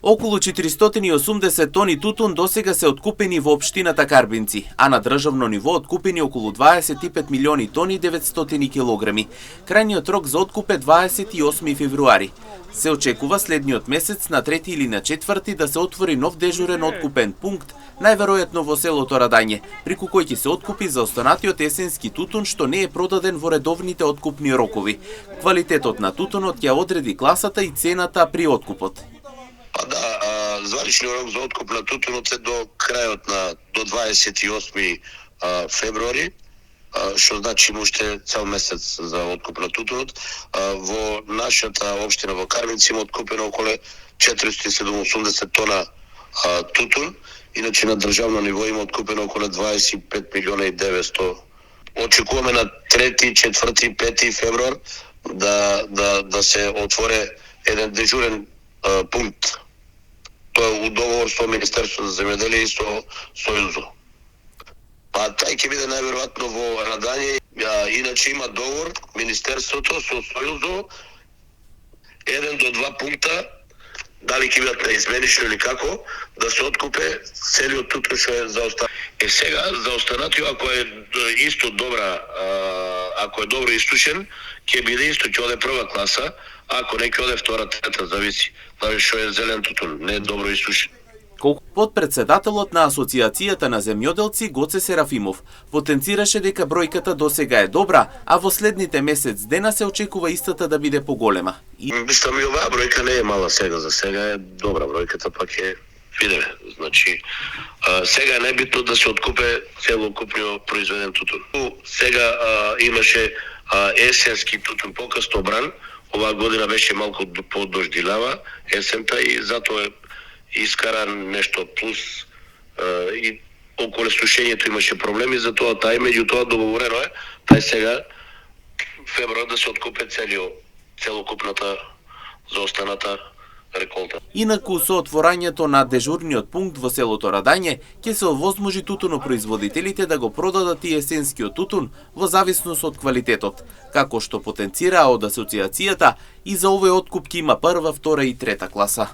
Околу 480 тони тутун досега се откупени во општината Карбинци, а на државно ниво откупени околу 25 милиони тони 900 килограми. Крајниот рок за откуп е 28 февруари. Се очекува следниот месец на 3 или на 4 да се отвори нов дежурен откупен пункт, најверојатно во селото Радање, преку кој ќе се откупи за останатиот есенски тутун што не е продаден во редовните откупни рокови. Квалитетот на тутунот ќе одреди класата и цената при откупот. Званичниот рок за откуп на тутунот е до крајот до 28 февруари, што значи уште цел месец за откуп на тутунот. Во нашата општина во Карбинци има откупено околу 480 тона тутун, иначе на државно ниво има откупено околу 25 милиона и 900. Очекуваме на 3, 4, 5 февруар да се отвори еден дежурен пункт. Тоа е у договор со Министерството за земјоделие и со Сојузо. Тај ќе биде најверојатно во Радање, иначе има договор Министерството со Сојузо, 1 до 2 пункта, дали ќе бидат наизменично или како, да се откупе целиот тутун што е заостанат. Сега заостанатиот, ако е исто добра, ако е добро истушен, ќе биде исто, ќе оде прва класа, ако не ќе оде втора, трета, зависи. Што е зелен тутун, не е добро истушен. Подпредседателот на Асоциацијата на земјоделци Гоце Серафимов потенцираше дека бројката досега е добра, а во следните месец дена се очекува истата да биде поголема. Мислам и оваа бројка не е мала сега, за сега е добра бројката, пак е видиме. Значи, сега е најбитно да се откупе целокупниот произведен тутун. Сега имаше есенски тутун покасно бран, оваа година беше малку подождилава есента и затоа искара нешто плюс и околу сушењето имаше проблеми, затоа меѓутоа договорено е сега февруар да се откупе целокупната заостаната реколта. Инаку со отворањето на дежурниот пункт во селото Радање ќе се овозможи тутунопроизводителите да го продадат и есенскиот тутун во зависност од квалитетот, како што потенцираа од асоциацијата и за овој откуп ќе има прва, втора и трета класа.